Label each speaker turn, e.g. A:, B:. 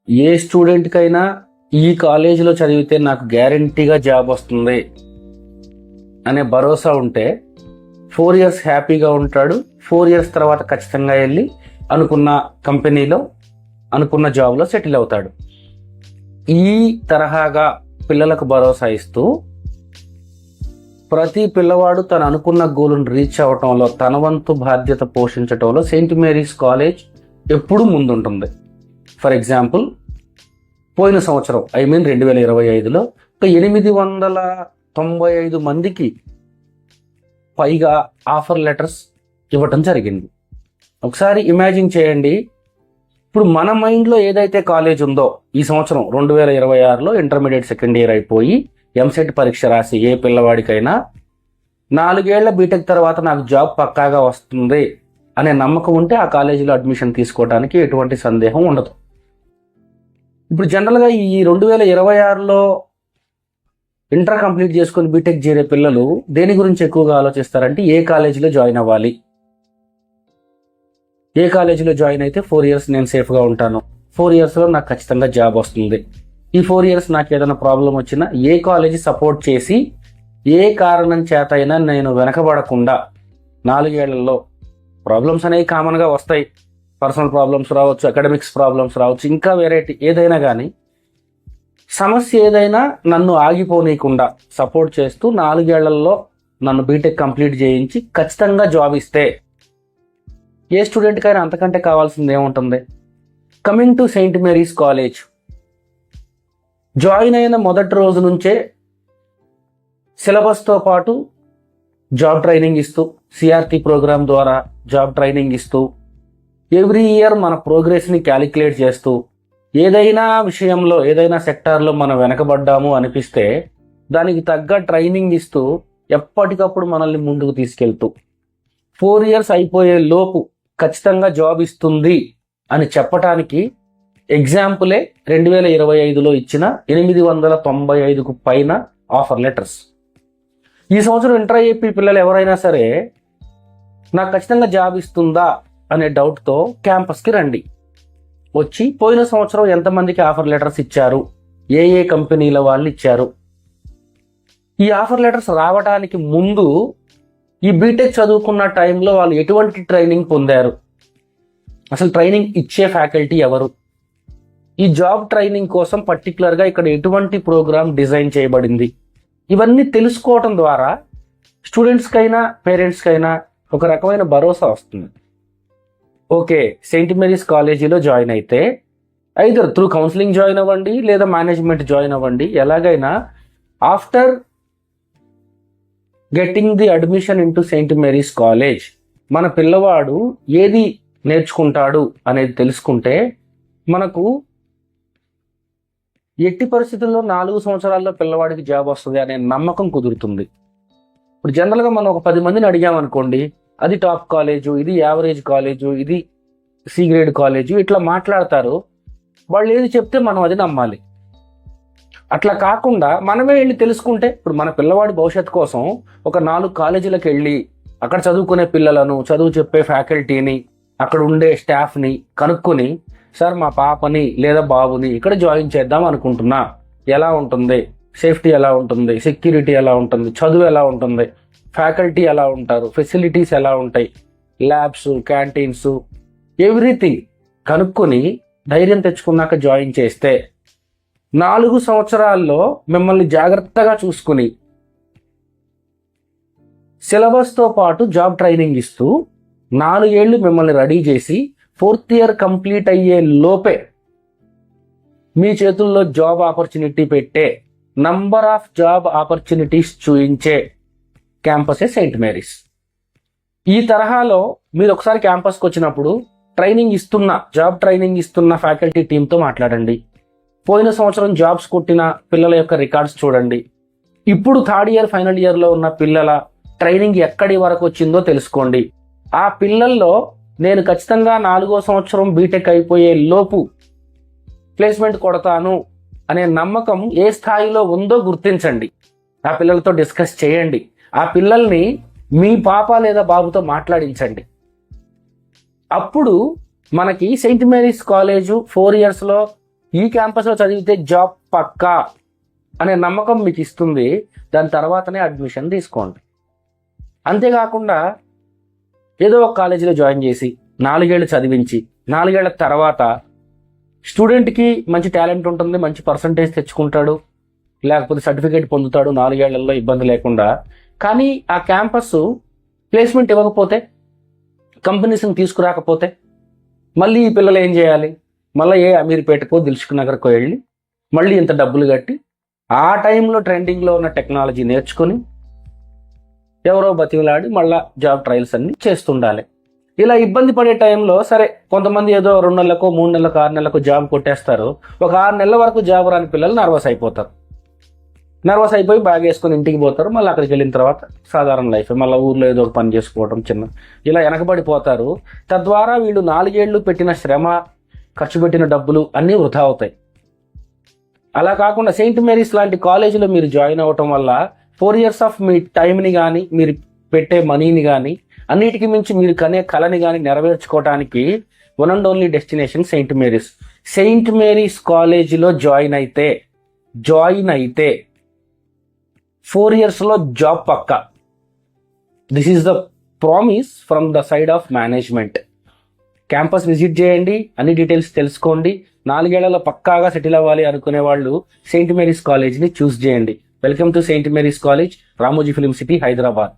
A: ఏ స్టూడెంట్కైనా ఈ కాలేజీలో చదివితే నాకు గ్యారంటీగా జాబ్ వస్తుంది అనే భరోసా ఉంటే 4 ఇయర్స్ హ్యాపీగా ఉంటాడు. 4 ఇయర్స్ తర్వాత ఖచ్చితంగా వెళ్ళి అనుకున్న కంపెనీలో అనుకున్న జాబ్లో సెటిల్ అవుతాడు. ఈ తరహాగా పిల్లలకు భరోసా ఇస్తూ ప్రతి పిల్లవాడు తను అనుకున్న గోల్ను రీచ్ అవ్వటంలో తన వంతు బాధ్యత పోషించటంలో సెయింట్ మేరీస్ కాలేజ్ ఎప్పుడూ ముందుంటుంది. ఫర్ ఎగ్జాంపుల్, పోయిన సంవత్సరం 2025లో 895 మందికి పైగా ఆఫర్ లెటర్స్ ఇవ్వటం జరిగింది. ఒకసారి ఇమాజిన్ చేయండి, ఇప్పుడు మన మైండ్లో ఏదైతే కాలేజ్ ఉందో ఈ సంవత్సరం 2026లో ఇంటర్మీడియట్ సెకండ్ ఇయర్ అయిపోయి ఎంసెట్ పరీక్ష రాసి ఏ పిల్లవాడికైనా 4 ఏళ్ల బీటెక్ తర్వాత నాకు జాబ్ పక్కాగా వస్తుంది అనే నమ్మకం ఉంటే ఆ కాలేజీలో అడ్మిషన్ తీసుకోవడానికి ఎటువంటి సందేహం ఉండదు. ఇప్పుడు జనరల్గా ఈ 2026లో ఇంటర్ కంప్లీట్ చేసుకొని బీటెక్ చేరే పిల్లలు దేని గురించి ఎక్కువగా ఆలోచిస్తారంటే ఏ కాలేజీలో జాయిన్ అవ్వాలి, ఏ కాలేజీలో జాయిన్ అయితే 4 ఇయర్స్ నేను సేఫ్గా ఉంటాను, 4 ఇయర్స్లో నాకు ఖచ్చితంగా జాబ్ వస్తుంది, ఈ 4 ఇయర్స్ నాకు ఏదైనా ప్రాబ్లం వచ్చినా ఏ కాలేజీ సపోర్ట్ చేసి ఏ కారణం చేత అయినా నేను వెనకబడకుండా 4 ఏళ్లలో ప్రాబ్లమ్స్ అనేవి కామన్గా వస్తాయి. పర్సనల్ ప్రాబ్లమ్స్ రావచ్చు, అకాడమిక్స్ ప్రాబ్లమ్స్ రావచ్చు, ఇంకా వెరైటీ ఏదైనా కానీ సమస్య ఏదైనా నన్ను ఆగిపోనీయకుండా సపోర్ట్ చేస్తూ 4 ఏళ్లలో నన్ను బీటెక్ కంప్లీట్ చేయించి ఖచ్చితంగా జాబ్ ఇస్తే ఏ స్టూడెంట్కైనా అంతకంటే కావాల్సింది ఏముంటుంది. Coming to Saint Mary's college, join అయిన మొదటి రోజు నుంచే సిలబస్తో పాటు జాబ్ ట్రైనింగ్ ఇస్తూ, సిఆర్టీ ప్రోగ్రామ్ ద్వారా జాబ్ ట్రైనింగ్ ఇస్తూ, ఎవ్రీ ఇయర్ మన ప్రోగ్రెస్ని క్యాలిక్యులేట్ చేస్తూ, ఏదైనా విషయంలో ఏదైనా సెక్టార్లో మనం వెనకబడ్డాము అనిపిస్తే దానికి తగ్గ ట్రైనింగ్ ఇస్తూ ఎప్పటికప్పుడు మనల్ని ముందుకు తీసుకెళ్తూ 4 ఇయర్స్ అయిపోయే లోపు ఖచ్చితంగా జాబ్ ఇస్తుంది అని చెప్పటానికి ఎగ్జాంపులే 2025లో ఇచ్చిన 895కు పైన ఆఫర్ లెటర్స్. ఈ సంవత్సరం ఇంటర్ ఐఏపీ పిల్లలు ఎవరైనా సరే నాకు ఖచ్చితంగా జాబ్ ఇస్తుందా అనే డౌట్తో క్యాంపస్కి రండి. వచ్చి పోయిన సంవత్సరం ఎంతమందికి ఆఫర్ లెటర్స్ ఇచ్చారు, ఏ ఏ కంపెనీల వాళ్ళు ఇచ్చారు, ఈ ఆఫర్ లెటర్స్ రావడానికి ముందు ఈ బీటెక్ చదువుకున్న టైంలో వాళ్ళు ఎటువంటి ట్రైనింగ్ పొందారు, అసలు ట్రైనింగ్ ఇచ్చే ఫ్యాకల్టీ ఎవరు, ఈ జాబ్ ట్రైనింగ్ కోసం పర్టికులర్గా ఇక్కడ ఎటువంటి ప్రోగ్రామ్ డిజైన్ చేయబడింది, ఇవన్నీ తెలుసుకోవటం ద్వారా స్టూడెంట్స్కైనా పేరెంట్స్కైనా ఒక రకమైన భరోసా వస్తుంది. ఓకే, సెయింట్ మేరీస్ కాలేజీలో జాయిన్ అయితే ఐదర్ త్రూ కౌన్సిలింగ్ జాయిన్ అవ్వండి లేదా మేనేజ్మెంట్ జాయిన్ అవ్వండి, ఎలాగైనా after getting the admission into Saint Mary's college మన పిల్లవాడు ఏది నేర్చుకుంటాడు అనేది తెలుసుకుంటే మనకు ఎట్టి పరిస్థితుల్లో 4 సంవత్సరాల్లో పిల్లవాడికి జాబ్ వస్తుంది అనే నమ్మకం కుదురుతుంది. ఇప్పుడు జనరల్గా మనం ఒక 10 మందిని అడిగామనుకోండి, అది టాప్ కాలేజు, ఇది యావరేజ్ కాలేజు, ఇది సి గ్రేడ్ కాలేజు, ఇట్లా మాట్లాడతారు. వాళ్ళు ఏది చెప్తే మనం అది నమ్మాలి. అట్లా కాకుండా మనమే వెళ్ళి తెలుసుకుంటే, ఇప్పుడు మన పిల్లవాడి భవిష్యత్తు కోసం ఒక 4 కాలేజీలకు వెళ్ళి అక్కడ చదువుకునే పిల్లలను, చదువు చెప్పే ఫ్యాకల్టీని, అక్కడ ఉండే స్టాఫ్ని కనుక్కొని, సార్ మా పాపని లేదా బాబుని ఇక్కడ జాయిన్ చేద్దాం అనుకుంటున్నా, ఎలా ఉంటుంది, సేఫ్టీ ఎలా ఉంటుంది, సెక్యూరిటీ ఎలా ఉంటుంది, చదువు ఎలా ఉంటుంది, ఫ్యాకల్టీ ఎలా ఉంటారు, ఫెసిలిటీస్ ఎలా ఉంటాయి, ల్యాబ్స్, క్యాంటీన్స్, ఎవ్రీథింగ్ కనుక్కొని ధైర్యం తెచ్చుకున్నాక జాయిన్ చేస్తే 4 సంవత్సరాల్లో మిమ్మల్ని జాగ్రత్తగా చూసుకుని సిలబస్తో పాటు జాబ్ ట్రైనింగ్ ఇస్తూ 4 ఏళ్ళు మిమ్మల్ని రెడీ చేసి 4th ఇయర్ కంప్లీట్ అయ్యే లోపే మీ చేతుల్లో జాబ్ ఆపర్చునిటీ పెట్టే, నంబర్ ఆఫ్ జాబ్ ఆపర్చునిటీస్ చూయించే క్యాంపసే సెయింట్ మేరీస్. ఈ తరహాలో మీరు ఒకసారి క్యాంపస్కి వచ్చినప్పుడు జాబ్ ట్రైనింగ్ ఇస్తున్న ఫ్యాకల్టీ టీంతో మాట్లాడండి. పోయిన సంవత్సరం జాబ్స్ కొట్టిన పిల్లల యొక్క రికార్డ్స్ చూడండి. ఇప్పుడు 3rd ఇయర్ ఫైనల్ ఇయర్లో ఉన్న పిల్లల ట్రైనింగ్ ఎక్కడి వరకు వచ్చిందో తెలుసుకోండి. ఆ పిల్లల్లో నేను ఖచ్చితంగా 4వ సంవత్సరం బీటెక్ అయిపోయే లోపు ప్లేస్మెంట్ కొడతాను అనే నమ్మకం ఏ స్థాయిలో ఉందో గుర్తించండి. ఆ పిల్లలతో డిస్కస్ చేయండి. ఆ పిల్లల్ని మీ పాప లేదా బాబుతో మాట్లాడించండి. అప్పుడు మనకి సెయింట్ మేరీస్ కాలేజు 4 ఇయర్స్లో ఈ క్యాంపస్లో చదివితే జాబ్ పక్కా అనే నమ్మకం మీకు ఇస్తుంది. దాని తర్వాతనే అడ్మిషన్ తీసుకోండి. అంతేకాకుండా ఏదో ఒక కాలేజీలో జాయిన్ చేసి 4 ఏళ్ళు చదివించి 4 ఏళ్ల తర్వాత స్టూడెంట్కి మంచి టాలెంట్ ఉంటుంది, మంచి పర్సంటేజ్ తెచ్చుకుంటాడు, లేకపోతే సర్టిఫికేట్ పొందుతాడు 4 ఏళ్లలో ఇబ్బంది లేకుండా. కానీ ఆ క్యాంపస్ ప్లేస్మెంట్ ఇవ్వకపోతే, కంపెనీస్ని తీసుకురాకపోతే మళ్ళీ ఈ పిల్లలు ఏం చేయాలి? మళ్ళీ ఏ అమీర్పేటకో దిల్సుఖ్ నగర్కో వెళ్ళి మళ్ళీ ఇంత డబ్బులు కట్టి ఆ టైంలో ట్రెండింగ్లో ఉన్న టెక్నాలజీ నేర్చుకొని ఎవరో బతిమలాడి మళ్ళీ జాబ్ ట్రయల్స్ అన్ని చేస్తుండాలి. ఇలా ఇబ్బంది పడే టైంలో సరే కొంతమంది ఏదో 2 నెలలకో 3 నెలలకో 6 నెలలకో జాబ్ కొట్టేస్తారు. ఒక 6 నెలల వరకు జాబ్ రాని పిల్లలు నర్వస్ అయిపోతారు. నర్వస్ అయిపోయి బ్యాగ్ వేసుకొని ఇంటికి పోతారు. మళ్ళీ అక్కడికి వెళ్ళిన తర్వాత సాధారణ లైఫ్, మళ్ళీ ఊర్లో ఏదో ఒక పని చేసుకోవడం చిన్న, ఇలా వెనకబడిపోతారు. తద్వారా వీళ్ళు 4 ఏళ్ళు పెట్టిన శ్రమ, ఖర్చు పెట్టిన డబ్బులు అన్నీ వృధా అవుతాయి. అలా కాకుండా సెయింట్ మేరీస్ లాంటి కాలేజీలో మీరు జాయిన్ అవ్వటం వల్ల 4 years ఆఫ్ మీ టైంని కానీ, మీరు పెట్టే మనీని కానీ, అన్నిటికీ మించి మీరు కనే కళని కానీ నెరవేర్చుకోవడానికి one and only destination Saint Mary's. Saint Mary's కాలేజీలో జాయిన్ అయితే 4 yearsలో జాబ్ పక్కా. This is the promise from the side of management. Campus visit చేయండి, అన్ని డీటెయిల్స్ తెలుసుకోండి. 4 ఏళ్లలో పక్కాగా సెటిల్ అవ్వాలి అనుకునే వాళ్ళు సెయింట్ మేరీస్ కాలేజ్ని చూస్ చేయండి. Welcome to Saint Mary's college, Ramoji film city, Hyderabad.